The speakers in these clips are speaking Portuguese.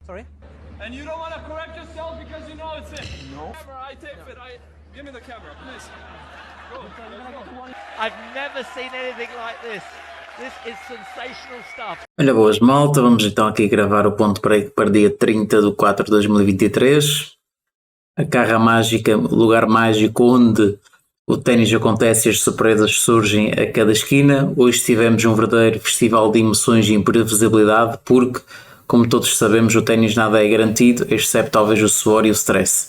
Sorry? And you don't want to correct yourself because you know it's it. No. Camera, I take it. Give me the camera, please. Go. Let's go. I've never seen anything like this. This is sensational stuff. Olha, boas malta, vamos então aqui gravar o Ponto Break para dia 30 de 4 de 2023. A Carra Mágica, lugar mágico onde o ténis acontece e as surpresas surgem a cada esquina. Hoje tivemos um verdadeiro festival de emoções e imprevisibilidade porque, como todos sabemos, o ténis nada é garantido, exceto talvez o suor e o stress.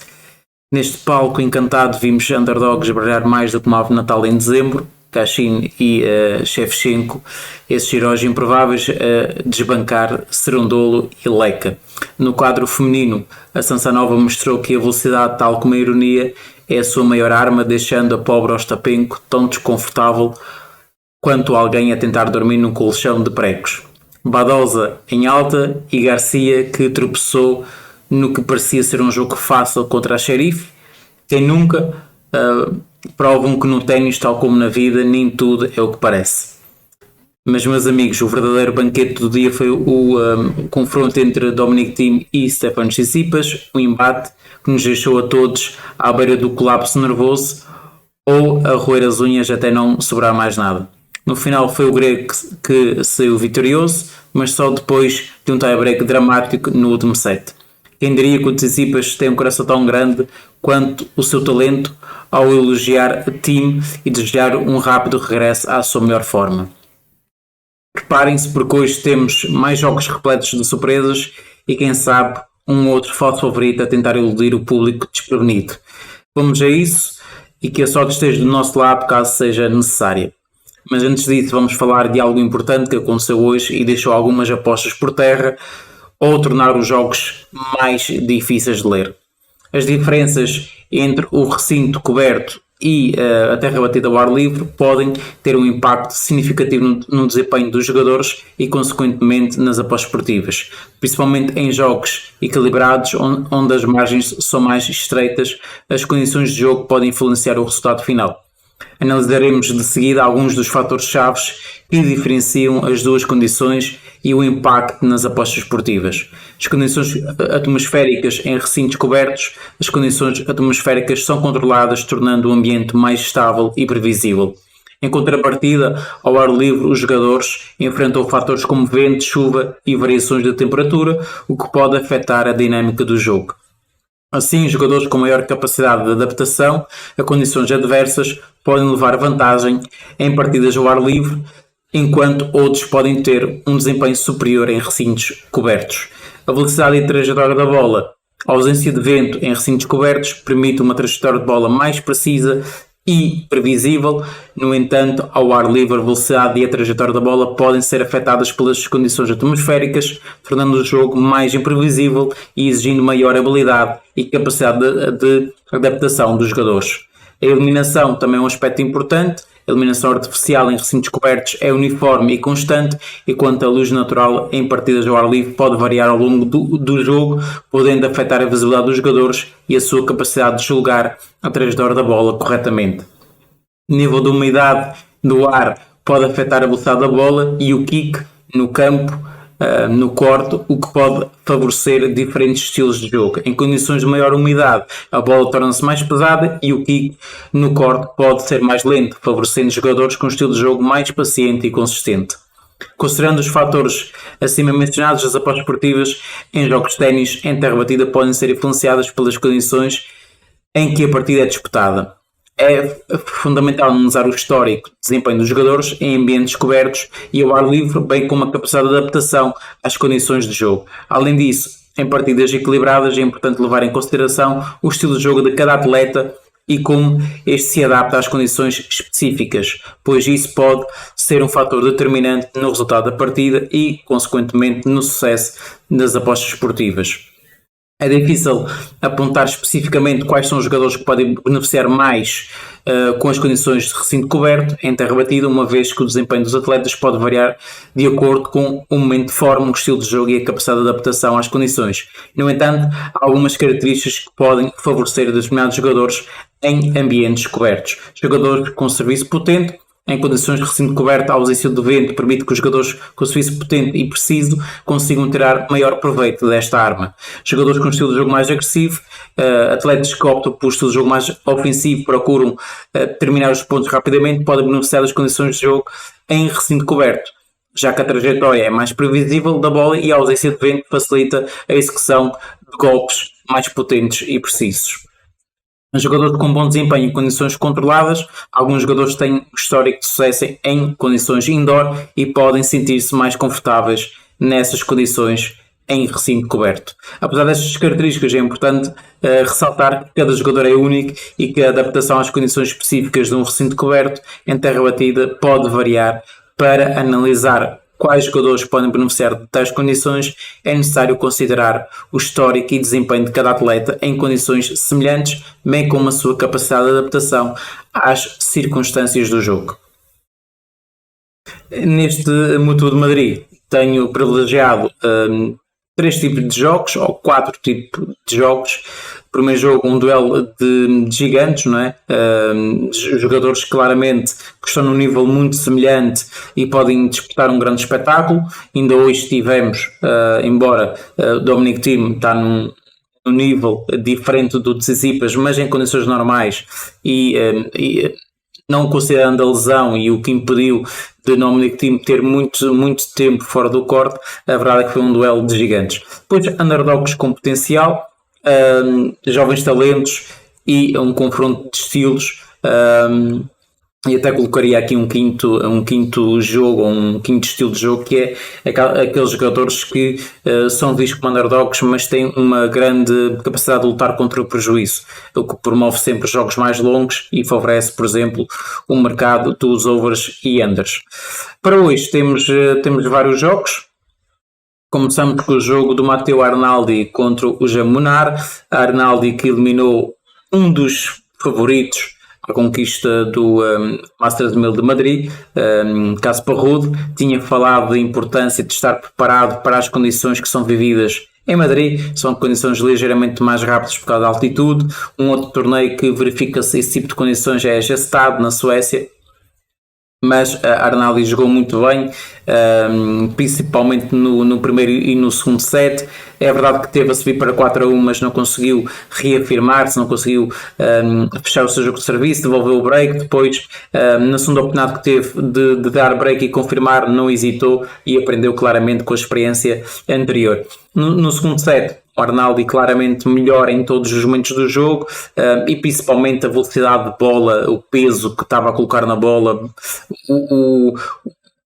Neste palco encantado vimos underdogs brilhar mais do que uma ave natal em dezembro, Kashin e Shevchenko, esses heróis improváveis a desbancar Cerundolo e Leka. No quadro feminino, a Samsonova mostrou que a velocidade, tal como a ironia, é a sua maior arma, deixando a pobre Ostapenko tão desconfortável quanto alguém a tentar dormir num colchão de pregos. Badosa em alta e Garcia que tropeçou no que parecia ser um jogo fácil contra a Xerife. Quem nunca provam que no ténis, tal como na vida, nem tudo é o que parece. Mas, meus amigos, o verdadeiro banquete do dia foi o confronto entre Dominic Thiem e Stefano Tsitsipas, um embate que nos deixou a todos à beira do colapso nervoso ou a roer as unhas até não sobrar mais nada. No final foi o grego que saiu vitorioso, mas só depois de um tie-break dramático no último set. Quem diria que o Tsitsipas tem um coração tão grande quanto o seu talento ao elogiar a Thiem e desejar um rápido regresso à sua melhor forma. Preparem-se porque hoje temos mais jogos repletos de surpresas e quem sabe um outro falso favorito a tentar iludir o público desprevenido. Vamos a isso e que a sorte esteja do nosso lado caso seja necessária. Mas antes disso vamos falar de algo importante que aconteceu hoje e deixou algumas apostas por terra ou tornar os jogos mais difíceis de ler. As diferenças entre o recinto coberto e a terra batida ao ar livre podem ter um impacto significativo no desempenho dos jogadores e consequentemente nas apostas esportivas, principalmente em jogos equilibrados onde as margens são mais estreitas, as condições de jogo podem influenciar o resultado final. Analisaremos de seguida alguns dos fatores-chave que diferenciam as duas condições e o impacto nas apostas esportivas. As condições atmosféricas em recintos cobertos. As condições atmosféricas são controladas, tornando o ambiente mais estável e previsível. Em contrapartida, ao ar livre, os jogadores enfrentam fatores como vento, chuva e variações de temperatura, o que pode afetar a dinâmica do jogo. Assim, jogadores com maior capacidade de adaptação a condições adversas podem levar vantagem em partidas ao ar livre, enquanto outros podem ter um desempenho superior em recintos cobertos. A velocidade e trajetória da bola, a ausência de vento em recintos cobertos permite uma trajetória de bola mais precisa e previsível. No entanto, ao ar livre, a velocidade e a trajetória da bola podem ser afetadas pelas condições atmosféricas, tornando o jogo mais imprevisível e exigindo maior habilidade e capacidade de adaptação dos jogadores. A iluminação também é um aspecto importante. A iluminação artificial em recintos cobertos é uniforme e constante, enquanto a luz natural em partidas ao ar livre pode variar ao longo do jogo, podendo afetar a visibilidade dos jogadores e a sua capacidade de julgar a trajetória da bola corretamente. O nível de umidade do ar pode afetar a velocidade da bola e o kick no campo, no corte, o que pode favorecer diferentes estilos de jogo. Em condições de maior umidade, a bola torna-se mais pesada e o kick no corte pode ser mais lento, favorecendo jogadores com um estilo de jogo mais paciente e consistente. Considerando os fatores acima mencionados, as apostas esportivas em jogos de ténis em terra batida podem ser influenciadas pelas condições em que a partida é disputada. É fundamental analisar o histórico de desempenho dos jogadores em ambientes cobertos e ao ar livre, bem como a capacidade de adaptação às condições de jogo. Além disso, em partidas equilibradas é importante levar em consideração o estilo de jogo de cada atleta e como este se adapta às condições específicas, pois isso pode ser um fator determinante no resultado da partida e, consequentemente, no sucesso das apostas esportivas. É difícil apontar especificamente quais são os jogadores que podem beneficiar mais com as condições de recinto coberto em terra batida, uma vez que o desempenho dos atletas pode variar de acordo com o momento de forma, o estilo de jogo e a capacidade de adaptação às condições. No entanto, há algumas características que podem favorecer determinados jogadores em ambientes cobertos. Jogadores com serviço potente Em condições de recinto coberto, a ausência do vento permite que os jogadores com serviço potente e preciso consigam tirar maior proveito desta arma. Jogadores com estilo de jogo mais agressivo, atletas que optam por estilo de jogo mais ofensivo, procuram terminar os pontos rapidamente, podem beneficiar das condições de jogo em recinto coberto, já que a trajetória é mais previsível da bola e a ausência de vento facilita a execução de golpes mais potentes e precisos. Jogadores com bom desempenho em condições controladas, alguns jogadores têm histórico de sucesso em condições indoor e podem sentir-se mais confortáveis nessas condições em recinto coberto. Apesar destas características, é importante ressaltar que cada jogador é único e que a adaptação às condições específicas de um recinto coberto em terra batida pode variar. Para analisar quais jogadores podem beneficiar de tais condições, é necessário considerar o histórico e desempenho de cada atleta em condições semelhantes, bem como a sua capacidade de adaptação às circunstâncias do jogo. Neste Mútuo de Madrid tenho privilegiado 3 tipos de jogos, ou 4 tipos de jogos. Primeiro jogo, um duelo de gigantes, não é? Jogadores claramente que estão num nível muito semelhante e podem disputar um grande espetáculo. Ainda hoje tivemos, embora o Dominic Thiem está num nível diferente do de Tsitsipas, mas em condições normais e não considerando a lesão e o que impediu de Dominic Thiem ter muito tempo fora do corte, a verdade é que foi um duelo de gigantes. Depois, underdogs com potencial, jovens talentos e um confronto de estilos, e até colocaria aqui um quinto jogo, um quinto estilo de jogo, que é aqueles jogadores que são vistos como underdogs, mas têm uma grande capacidade de lutar contra o prejuízo, o que promove sempre jogos mais longos e favorece, por exemplo, o mercado dos overs e unders. Para hoje temos vários jogos. Começamos com o jogo do Matteo Arnaldi contra o Jean Munar. Arnaldi, que eliminou um dos favoritos à conquista do Masters 1000 de Madrid, Casper Ruud, tinha falado da importância de estar preparado para as condições que são vividas em Madrid. São condições ligeiramente mais rápidas por causa da altitude. Um outro torneio que verifica-se esse tipo de condições é a Gestad, na Suécia. Mas a Arnaldi jogou muito bem, principalmente no primeiro e no segundo set. É verdade que teve a subir para 4-1, mas não conseguiu reafirmar-se, não conseguiu fechar o seu jogo de serviço, devolveu o break. Depois, na segunda oportunidade que teve de dar break e confirmar, não hesitou e aprendeu claramente com a experiência anterior. No segundo set, o Arnaldi claramente melhor em todos os momentos do jogo, e principalmente a velocidade de bola, o peso que estava a colocar na bola. O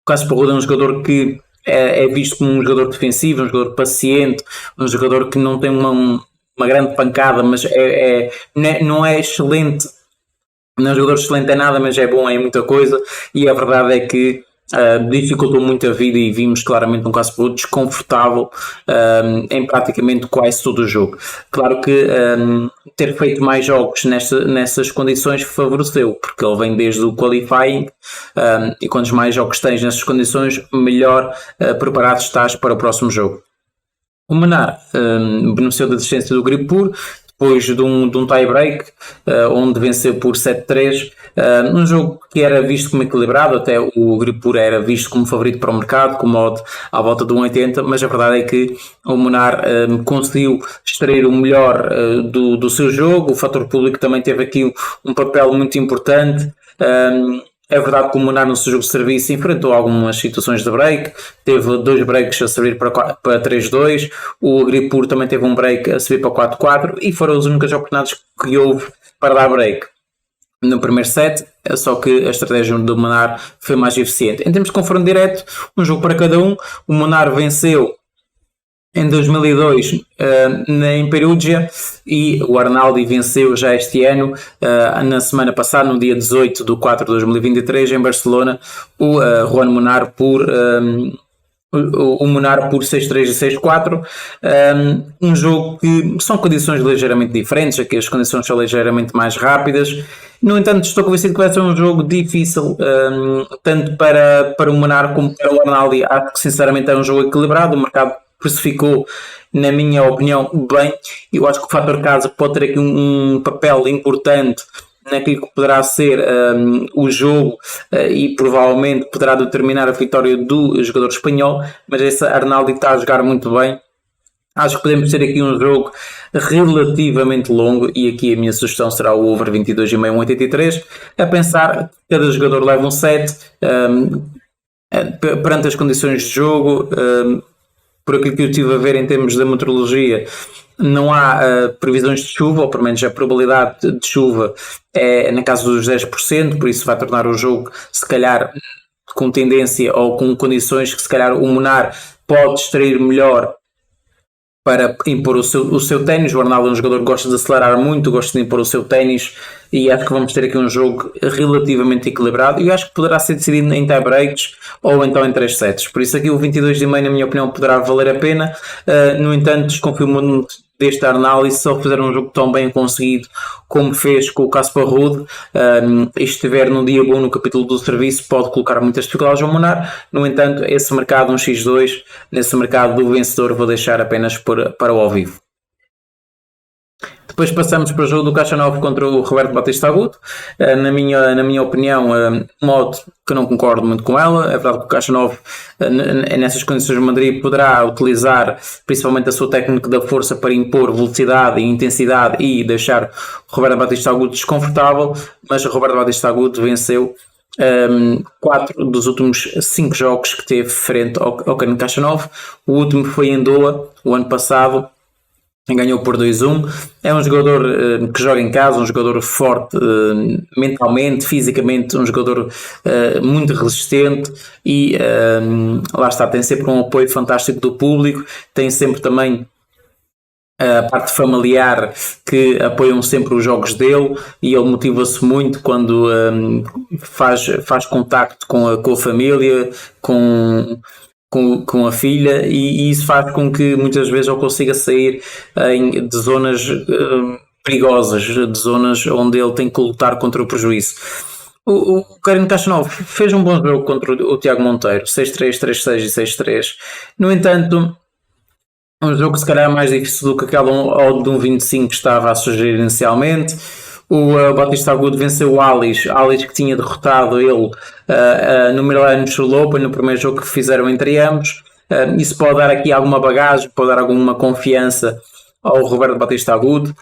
Casper Ruud é um jogador que é visto como um jogador defensivo, um jogador paciente, um jogador que não tem uma grande pancada, mas não é excelente, não é um jogador excelente em nada, mas é bom em muita coisa, e a verdade é que dificultou muito a vida e vimos claramente um Casper Ruud desconfortável em praticamente quase todo o jogo. Claro que ter feito mais jogos nessas condições favoreceu, porque ele vem desde o qualifying, e quantos mais jogos tens nessas condições, melhor preparado estás para o próximo jogo. O Munar beneficiou da desistência do Gripur depois de um tie-break, onde venceu por 7-3, um jogo que era visto como equilibrado. Até o Gripur era visto como favorito para o mercado, com odd à volta de 1,80, mas a verdade é que o Munar conseguiu extrair o melhor do seu jogo. O fator público também teve aqui um papel muito importante. É verdade que o Munar no seu jogo de serviço enfrentou algumas situações de break, teve 2 breaks a subir para 3-2, o Gripur também teve um break a subir para 4-4 e foram as únicas oportunidades que houve para dar break no primeiro set, só que a estratégia do Munar foi mais eficiente. Em termos de confronto direto, um jogo para cada um. O Munar venceu em 2002 em Perugia e o Arnaldi venceu já este ano, na semana passada, no dia 18 de 4 de 2023, em Barcelona, o Juan Munar por 6-3 e 6-4, um jogo que são condições ligeiramente diferentes. Aqui as condições são ligeiramente mais rápidas. No entanto, estou convencido que vai ser um jogo difícil, tanto para o Munar como para o Arnaldi. Acho que sinceramente é um jogo equilibrado. O mercado precificou, na minha opinião, bem. Eu acho que o fator casa pode ter aqui um papel importante naquilo que poderá ser o jogo e provavelmente poderá determinar a vitória do jogador espanhol, mas esse Arnaldo está a jogar muito bem. Acho que podemos ter aqui um jogo relativamente longo e aqui a minha sugestão será o over 22,5, 83, a pensar que cada jogador leva um set perante as condições de jogo, por aquilo que eu estive a ver em termos da meteorologia, não há previsões de chuva, ou pelo menos a probabilidade de chuva é na casa dos 10%, por isso vai tornar o jogo se calhar com tendência ou com condições que se calhar o Munar pode extrair melhor para impor o seu ténis. O Arnaldo é um jogador que gosta de acelerar muito, gosta de impor o seu ténis e acho que vamos ter aqui um jogo relativamente equilibrado e eu acho que poderá ser decidido em tie-breaks ou então em 3 sets. Por isso aqui o 22,5 na minha opinião poderá valer a pena. No entanto, desconfio muito deste Arnaldo e se ele fizer um jogo tão bem conseguido como fez com o Casper Ruud e estiver num dia bom no capítulo do serviço, pode colocar muitas dificuldades ao Munar. No entanto, esse mercado, um x2, nesse mercado do vencedor, vou deixar apenas para o ao vivo. Depois passamos para o jogo do Khachanov contra o Roberto Batista Agut. Na minha opinião, modo que eu não concordo muito com ela. É verdade que o Khachanov, nessas condições de Madrid, poderá utilizar principalmente a sua técnica da força para impor velocidade e intensidade e deixar o Roberto Batista Agut desconfortável, mas o Roberto Batista Agut venceu 4 dos últimos 5 jogos que teve frente ao Karen Khachanov. O último foi em Doha, o ano passado, ganhou por 2-1. É um jogador que joga em casa, um jogador forte mentalmente, fisicamente, um jogador muito resistente e lá está, tem sempre um apoio fantástico do público, tem sempre também a parte familiar que apoiam sempre os jogos dele e ele motiva-se muito quando faz contacto com a família, com a filha e isso faz com que muitas vezes ele consiga sair de zonas perigosas, de zonas onde ele tem que lutar contra o prejuízo. O Karen Khachanov fez um bom jogo contra o Tiago Monteiro, 6-3, 3-6 e 6-3. No entanto, um jogo se calhar mais difícil do que aquele de um 25 que estava a sugerir inicialmente. O Batista Agut venceu o Alice que tinha derrotado ele no Milano Open, no primeiro jogo que fizeram entre ambos. Isso pode dar aqui alguma bagagem, pode dar alguma confiança ao Roberto Batista Agut.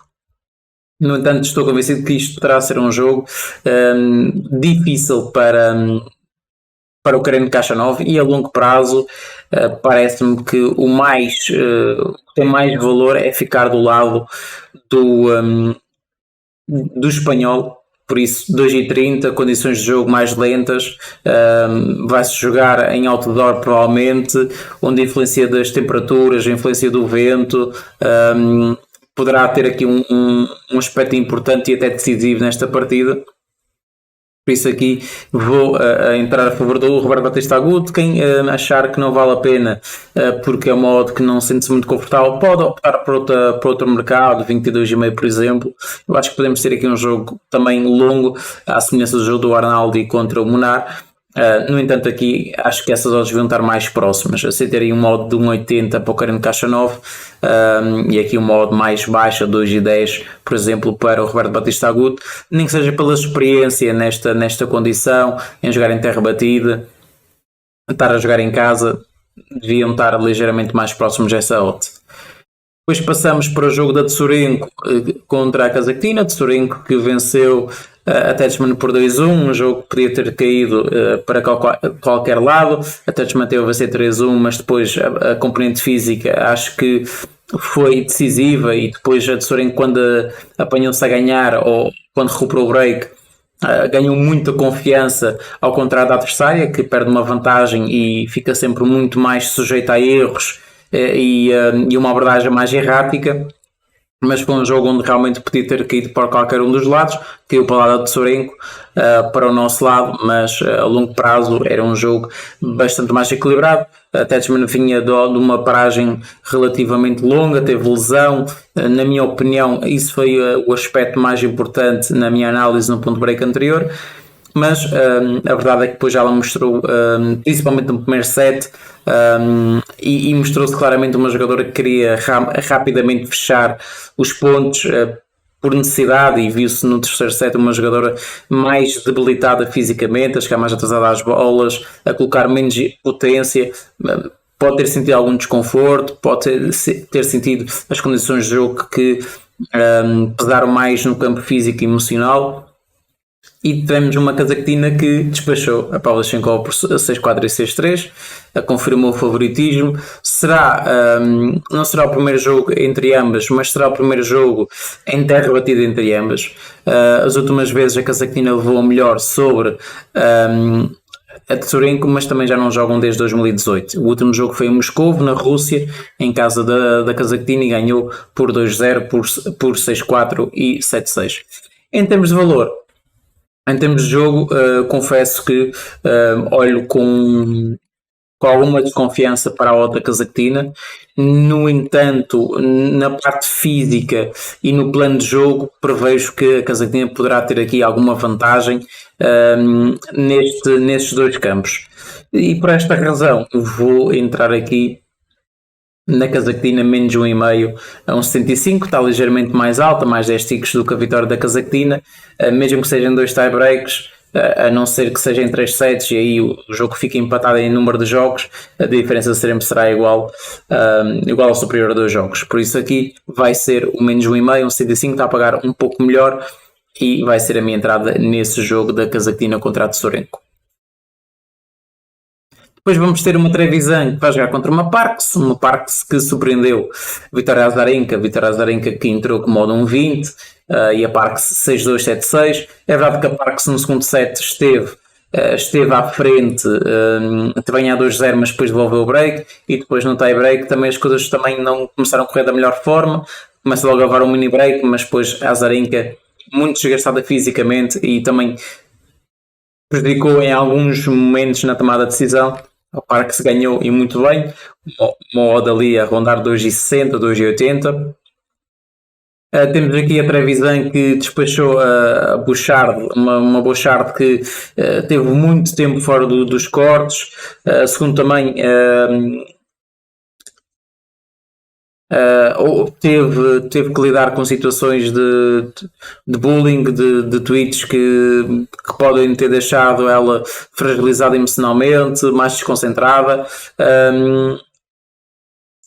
No entanto, estou convencido que isto poderá ser um jogo difícil para o Karen Khachanov e a longo prazo parece-me que o que tem mais valor é ficar do lado do espanhol. Por isso 2,30, condições de jogo mais lentas, vai-se jogar em outdoor provavelmente, onde a influência das temperaturas, a influência do vento poderá ter aqui um aspecto importante e até decisivo nesta partida. Por isso aqui vou entrar a favor do Roberto Batista Agut. Quem achar que não vale a pena porque é um modo que não se sente muito confortável, pode optar por outro mercado, 22,5 por exemplo. Eu acho que podemos ter aqui um jogo também longo, à semelhança do jogo do Arnaldo contra o Munar. No entanto, aqui acho que essas odds vão estar mais próximas. Aceitaria um modo de 1,80 para o Karen Khachanov e aqui um modo mais baixo, 2,10 por exemplo para o Roberto Batista Agut, nem que seja pela experiência nesta condição, em jogar em terra batida, estar a jogar em casa, deviam estar ligeiramente mais próximos dessa odd. Depois passamos para o jogo da Tsurenko contra a Kazakhtina. Tsurenko que venceu a Tetchman por 2-1, um jogo que podia ter caído para qualquer lado. A Tetchman teve a vencer 3-1, mas depois a componente física acho que foi decisiva e depois a Tsurenko, quando apanhou-se a ganhar ou quando recuperou o break, ganhou muita confiança, ao contrário da adversária que perde uma vantagem e fica sempre muito mais sujeita a erros e uma abordagem mais errática. Mas foi um jogo onde realmente podia ter caído para qualquer um dos lados, caiu para o lado de Tsurenko, para o nosso lado, mas a longo prazo era um jogo bastante mais equilibrado. A Tetchman vinha de uma paragem relativamente longa, teve lesão, na minha opinião isso foi o aspecto mais importante na minha análise no ponto break anterior, mas a verdade é que depois ela mostrou, principalmente no primeiro set, e mostrou-se claramente uma jogadora que queria rapidamente fechar os pontos, por necessidade, e viu-se no terceiro set uma jogadora mais debilitada fisicamente, a chegar mais atrasada às bolas, a colocar menos potência, pode ter sentido algum desconforto, pode ter sentido as condições de jogo que pesaram mais no campo físico e emocional. E tivemos uma Cazaquetina que despachou a Pavlyuchenkova por 6-4 e 6-3, confirmou o favoritismo. Não será o primeiro jogo entre ambas, mas será o primeiro jogo em terra batida entre ambas. As últimas vezes a Cazaquetina levou a melhor sobre a Tsurenko, mas também já não jogam desde 2018. O último jogo foi em Moscou, na Rússia, em casa da Cazaquetina, e ganhou por 2-0, por 6-4 e 7-6. Em termos de valor, em termos de jogo, confesso que olho com alguma desconfiança para a odd da Cazaquetina. No entanto, na parte física e no plano de jogo, prevejo que a Cazaquetina poderá ter aqui alguma vantagem nestes dois campos. E por esta razão vou entrar aqui na Cazaquetina menos 1,5 a 1,75, está ligeiramente mais alta, mais 10 ticks do que a vitória da Cazaquetina, mesmo que sejam 2 tie-breaks, a não ser que sejam 3 sets, e aí o jogo fica empatado em número de jogos, a diferença sempre será igual ou superior a 2 jogos. Por isso aqui vai ser o menos 1,5, 1,75, está a pagar um pouco melhor, e vai ser a minha entrada nesse jogo da Cazaquetina contra a Tsurenko. Depois vamos ter uma Trevisan que vai jogar contra uma Parks que surpreendeu Vitória Azarenka que entrou com modo 1.20, e a Parks 6-2, 7-6. É verdade que a Parks no segundo set esteve à frente, também a 2-0, mas depois devolveu o break, e depois no tie break também as coisas também não começaram a correr da melhor forma. Começa logo a levar um mini break, mas depois a Azarenka muito desgastada fisicamente e também prejudicou em alguns momentos na tomada de decisão. A Parks ganhou e muito bem, uma odd ali a rondar 2,60, 2,80. Temos aqui a Trevisan que despachou a Bouchard, uma Bouchard que teve muito tempo fora dos cortes. Segundo também teve que lidar com situações de bullying, de tweets que podem ter deixado ela fragilizada emocionalmente, mais desconcentrada.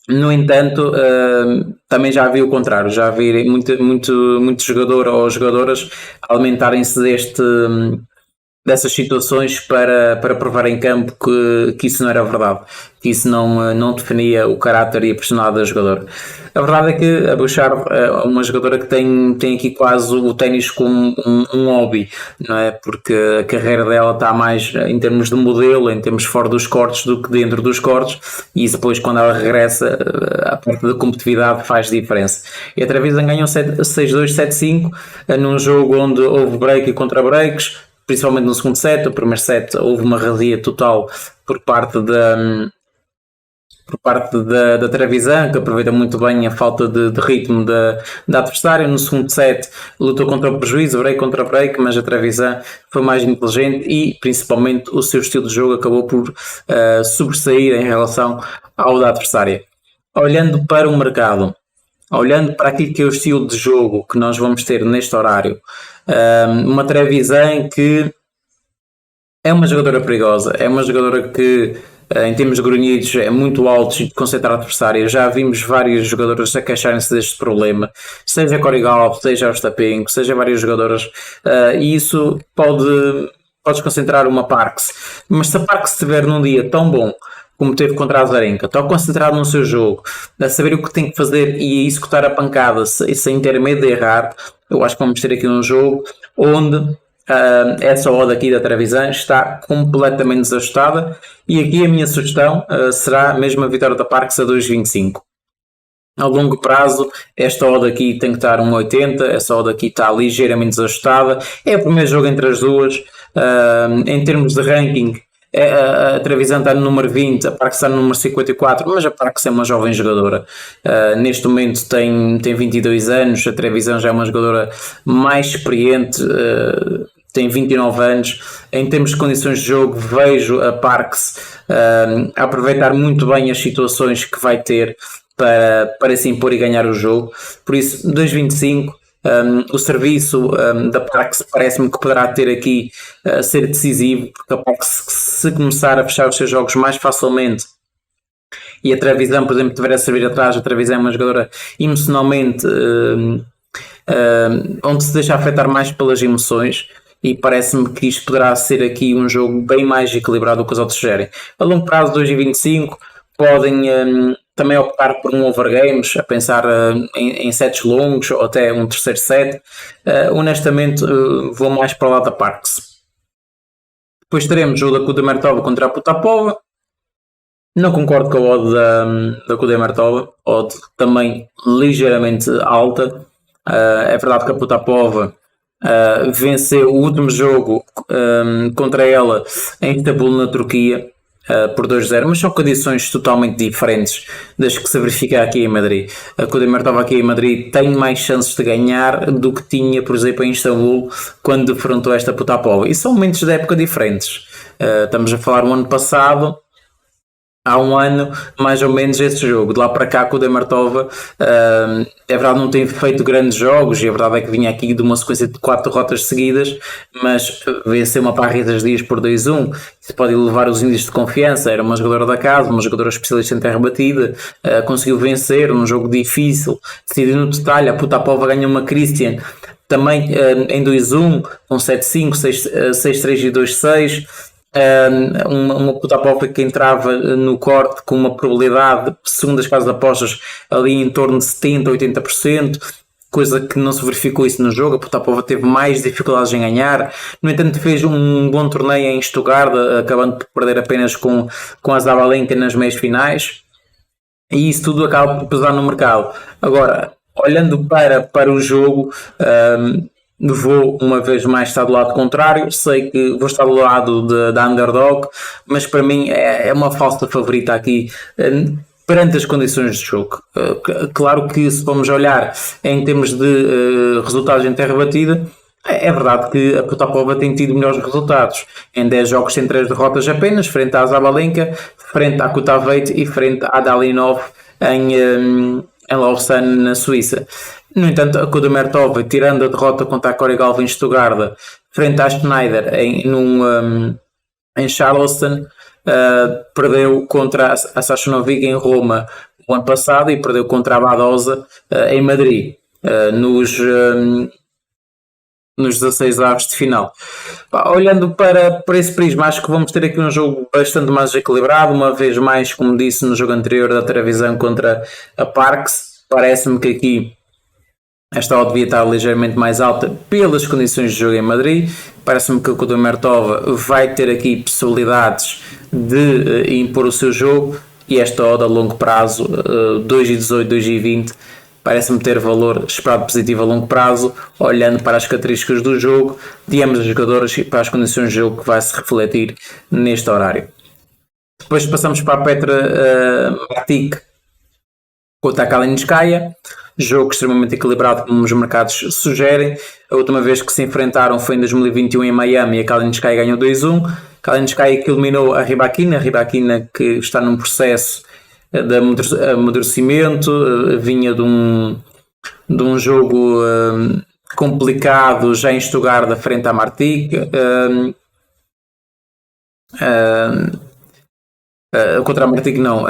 No entanto, também já vi o contrário, já vi muito jogador ou jogadoras alimentarem-se dessas situações para provar em campo que isso não era verdade, que isso não definia o caráter e a personalidade da jogadora. A verdade é que a Bouchard é uma jogadora que tem aqui quase o ténis como um hobby, não é? Porque a carreira dela está mais em termos de modelo, em termos fora dos cortes do que dentro dos cortes, e isso depois quando ela regressa a parte da competitividade faz diferença. E a Trevisan ganhou 6-2, 7-5 num jogo onde houve break e contra-breaks, principalmente no segundo set. O primeiro set houve uma razia total por parte da Trevisan, que aproveita muito bem a falta de ritmo da adversária. No segundo set lutou contra o prejuízo, break contra break, mas a Trevisan foi mais inteligente e principalmente o seu estilo de jogo acabou por sobressair em relação ao da adversária. Olhando para o mercado, olhando para aquilo que é o estilo de jogo que nós vamos ter neste horário, uma Trevisan que é uma jogadora perigosa, é uma jogadora que em termos de grunhidos é muito alto e de concentrar adversários. Já vimos vários jogadores a queixarem-se deste problema, seja a Korigov, seja a Ostapenko, seja várias jogadoras, e isso pode desconcentrar uma Parks. Mas se a Parks estiver num dia tão bom como teve contra a Azarenka, tão concentrado no seu jogo, a saber o que tem que fazer e a executar a pancada sem ter medo de errar, eu acho que vamos ter aqui um jogo onde essa odd aqui da Trevisan está completamente desajustada, e aqui a minha sugestão será mesmo a vitória da Parks a 2,25. A longo prazo esta odd aqui tem que estar 1,80, essa odd aqui está ligeiramente desajustada, é o primeiro jogo entre as duas. Em termos de ranking, a Trevisan está no número 20, a Parks está no número 54, mas a Parks é uma jovem jogadora. Neste momento tem 22 anos, a Trevisan já é uma jogadora mais experiente, tem 29 anos. Em termos de condições de jogo, vejo a Parks a aproveitar muito bem as situações que vai ter para se impor e ganhar o jogo. Por isso, 2,25 O serviço da Parx parece-me que poderá ter aqui ser decisivo, porque a Parx, se começar a fechar os seus jogos mais facilmente e a Trevisan, por exemplo, estiver a servir atrás, a Trevisan é uma jogadora emocionalmente onde se deixa afetar mais pelas emoções, e parece-me que isto poderá ser aqui um jogo bem mais equilibrado do que os outros sugerem. A longo prazo, 2,25, podem também optar por um overgames, a pensar em sets longos ou até um terceiro set. Honestamente, vou mais para o lado da Parx. Depois teremos o da Kudermetova contra a Potapova. Não concordo com a odd da Kudermetova, odd também ligeiramente alta. É verdade que a Potapova venceu o último jogo contra ela em Istambul, na Turquia, por 2-0, mas são condições totalmente diferentes das que se verifica aqui em Madrid. A Kudermetova aqui em Madrid tem mais chances de ganhar do que tinha, por exemplo, em Istambul, quando defrontou esta Potapova, e são momentos de época diferentes. Estamos a falar do ano passado, há um ano, mais ou menos, esse jogo. De lá para cá, a Kudermetova, é verdade, não tem feito grandes jogos, e a verdade é que vinha aqui de uma sequência de 4 derrotas seguidas, mas venceu uma Parris das Dias por 2-1. Isso pode elevar os índices de confiança. Era uma jogadora da casa, uma jogadora especialista em terra batida, conseguiu vencer um jogo difícil, decidiu no detalhe. A Potapova ganhou uma Christian também em 2-1, com 7-5, 6-3 e 2-6. Uma Potapova que entrava no corte com uma probabilidade, segundo as casas de apostas, ali em torno de 70% a 80%, coisa que não se verificou isso no jogo. A Potapova teve mais dificuldades em ganhar. No entanto, fez um bom torneio em Stuttgart, acabando por perder apenas com a Zabalenka nas meias finais, e isso tudo acaba por pesar no mercado. Agora, olhando para o jogo, vou uma vez mais estar do lado contrário. Sei que vou estar do lado da underdog, mas para mim é uma falsa favorita aqui perante as condições de jogo. Claro que, se vamos olhar em termos de resultados em terra batida, é verdade que a Potapova tem tido melhores resultados. Em 10 jogos tem 3 derrotas apenas, frente à Zabalenka, frente à Kutaveit e frente à Dalinov em Lausanne, na Suíça. No entanto, a Kudermetova, tirando a derrota contra a Cory Galvin Stuttgart, frente à Schneider em Charleston, perdeu contra a Sasnovig em Roma o ano passado e perdeu contra a Badosa em Madrid, nos 16 avos de final. Olhando para esse prisma, acho que vamos ter aqui um jogo bastante mais equilibrado, uma vez mais, como disse no jogo anterior da Trevisan contra a Parx. Parece-me que aqui esta odd devia estar ligeiramente mais alta pelas condições de jogo em Madrid. Parece-me que a Kudermetova vai ter aqui possibilidades de impor o seu jogo, e esta odd a longo prazo, 2,18, 2,20, parece-me ter valor esperado positivo a longo prazo, olhando para as características do jogo de ambos os jogadores e para as condições de jogo que vai se refletir neste horário. Depois passamos para a Petra Martic contra a Kalinskaya. Jogo extremamente equilibrado, como os mercados sugerem. A última vez que se enfrentaram foi em 2021 em Miami, e a Kalinskaya ganhou 2-1. Kalinskaya que eliminou a Rybakina que está num processo de amadurecimento, vinha de um jogo complicado já em Stuttgart frente à Martic. Contra a Martic não,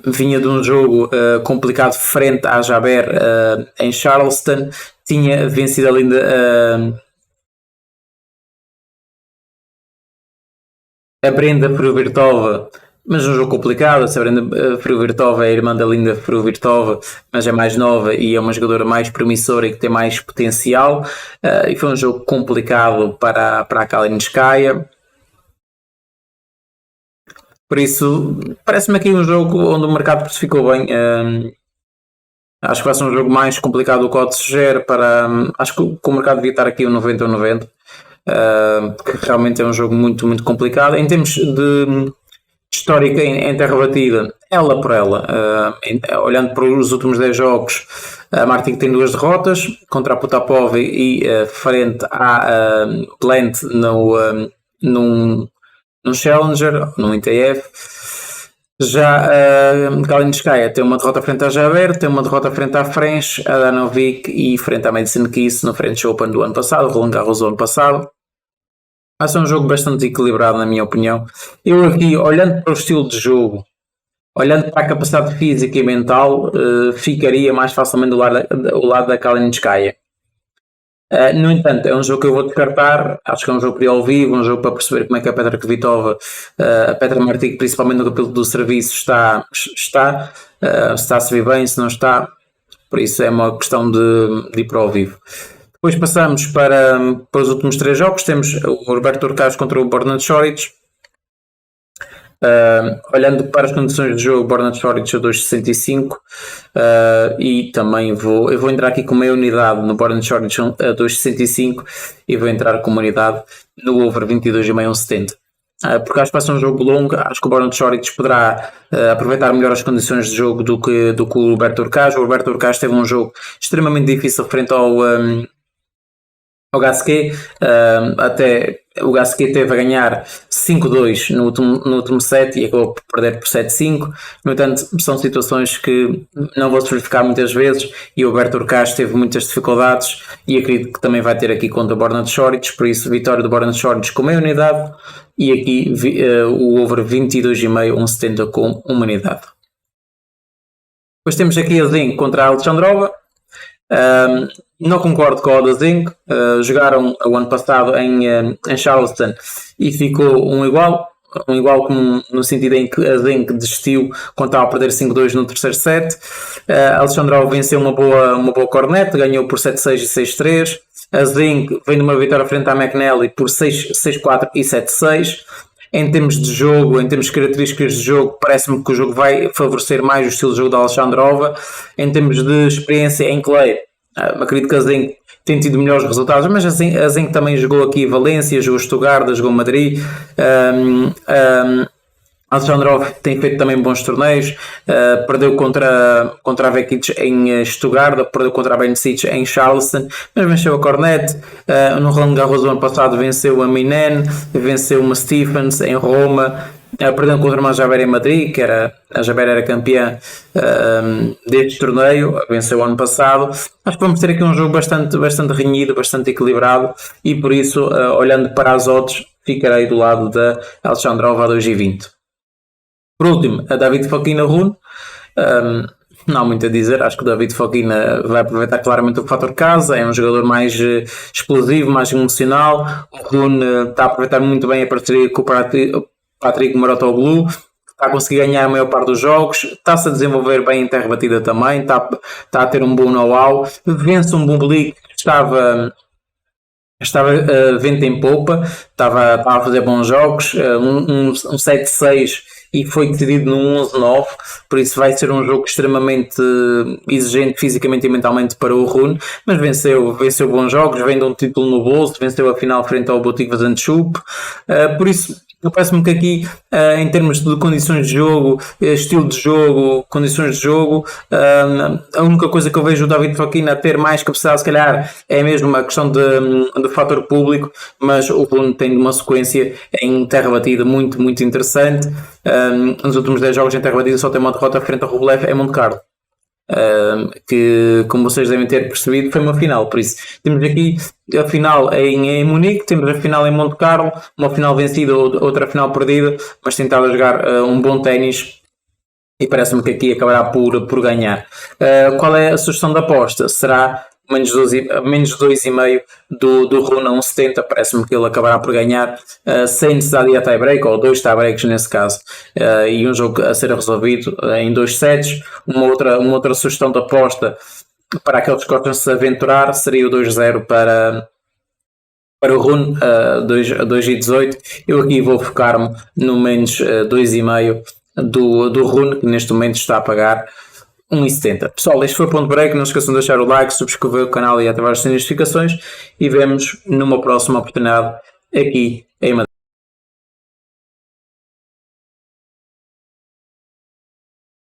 vinha de um jogo complicado frente à Jaber em Charleston, tinha vencido ainda a Brenda Fruvirtova, mas um jogo complicado. A Brenda Fruvirtova é a irmã da Linda Fruvirtova, mas é mais nova e é uma jogadora mais promissora e que tem mais potencial, e foi um jogo complicado para a Kalinskaya. Por isso, parece-me aqui um jogo onde o mercado precificou bem. Acho que vai ser um jogo mais complicado do que o sugere. Acho que o mercado devia estar aqui um 90 ou 90, porque realmente é um jogo muito, muito complicado. Em termos de histórica em terra batida, ela por ela, olhando para os últimos 10 jogos, a Martic tem 2 derrotas contra a Potapova e frente à Plant num Challenger, num ITF. Já a Kalinskaya tem uma derrota frente à Jaber, tem uma derrota frente à French, a Danovic e frente à Medicine Keys no French Open do ano passado, Roland Garros do ano passado. Vai ser um jogo bastante equilibrado, na minha opinião. Eu aqui, olhando para o estilo de jogo, olhando para a capacidade física e mental, ficaria mais facilmente do lado da Kalinskaya. No entanto, é um jogo que eu vou descartar. Acho que é um jogo para ir ao vivo, um jogo para perceber como é que a Petra Kvitova, a Petra Martic, principalmente no capítulo do serviço, está se a se vir bem, se não está. Por isso é uma questão de ir para ao vivo. Depois passamos para os últimos 3 jogos. Temos o Roberto Urcas contra o Borna Choric. Olhando para as condições de jogo, Borna Choric a 2,65 e também eu vou entrar aqui com meia unidade no Borna Choric a 2,65 e vou entrar com uma unidade no over 22,5 1,70. Porque acho que vai ser um jogo longo. Acho que o Borna Choric poderá aproveitar melhor as condições de jogo do que o Roberto Urcas. O Roberto Urcas teve um jogo extremamente difícil frente ao Gasquet. Até o Gasquet teve a ganhar 5-2 no último set e acabou por perder por 7-5. No entanto, são situações que não vou verificar muitas vezes e o Roberto Urcas teve muitas dificuldades e acredito que também vai ter aqui contra o Borna Choric. Por isso, vitória do Borna Choric com meia unidade e aqui o over 22,5 1,70 com uma unidade. Depois temos aqui a Zing contra a Alexandrova. Não concordo com a Oda Zing. Jogaram o ano passado em Charleston e ficou um igual como no sentido em que a Zing desistiu quando estava a perder 5-2 no terceiro set. A Alexandrova venceu uma boa cornet, ganhou por 7-6 e 6-3. A Zing vem de uma vitória frente à McNally por 6-4 e 7-6. Em termos de jogo, em termos de características de jogo, parece-me que o jogo vai favorecer mais o estilo de jogo da Alexandrova. Em termos de experiência em clay, acredito que a Zing tem tido melhores resultados, mas a Zing também jogou aqui Valência, jogou Stuttgart, jogou Madrid. Alexandrov tem feito também bons torneios, perdeu contra a Vekic em Stuttgart, perdeu contra a Bencic em Charleston, mas venceu a Cornet. No Roland Garros do ano passado venceu a Minen, venceu uma Stephens em Roma, perdeu contra uma Jaber em Madrid, que a Jaber era campeã deste torneio, venceu o ano passado. Acho que vamos ter aqui um jogo bastante renhido, bastante equilibrado e por isso, olhando para as odds, ficarei do lado da Alexandrova a 2,20. Por último, a David Fokina Rune. Não há muito a dizer, acho que o David Fokina vai aproveitar claramente o fator casa, é um jogador mais explosivo, mais emocional. O Rune está a aproveitar muito bem a parceria com o Patrick Mouratoglou, está a conseguir ganhar a maior parte dos jogos, está-se a desenvolver bem em terra batida também, está a ter um bom know-how, vence um Bublik que estava vento em popa, estava a fazer bons jogos, um 7-6 e foi decidido no 11-9, por isso vai ser um jogo extremamente exigente fisicamente e mentalmente para o Rune, mas venceu bons jogos, vem de um título no bolso, venceu a final frente ao Botic Vazantchuk, por isso parece-me que aqui, em termos de condições de jogo, estilo de jogo, condições de jogo, a única coisa que eu vejo o David Fokina ter mais capacidade, se calhar, é mesmo uma questão de fator público, mas o Rune tem uma sequência em terra batida muito, muito interessante. Nos últimos 10 jogos em terra batida só tem uma derrota frente ao Rublev em Monte Carlo. Que, como vocês devem ter percebido, foi uma final. Por isso, temos aqui a final em Munique, temos a final em Monte Carlo, uma final vencida, outra final perdida, mas tentar jogar um bom ténis e parece-me que aqui acabará por ganhar. Qual é a sugestão da aposta? Será menos 2,5 do Rune a 1,70, parece-me que ele acabará por ganhar sem necessidade de ir a tie-break, ou 2 tie-breaks nesse caso, e um jogo a ser resolvido em 2 sets. Uma outra sugestão de aposta para aqueles que gostam de se aventurar seria o 2-0 para o Rune, 2,18. Eu aqui vou focar-me no menos 2,5 do Rune, que neste momento está a pagar 1,70. Pessoal, este foi o Ponto Break. Não se esqueçam de deixar o like, subscrever o canal e ativar as notificações e vemos numa próxima oportunidade aqui em Madrid.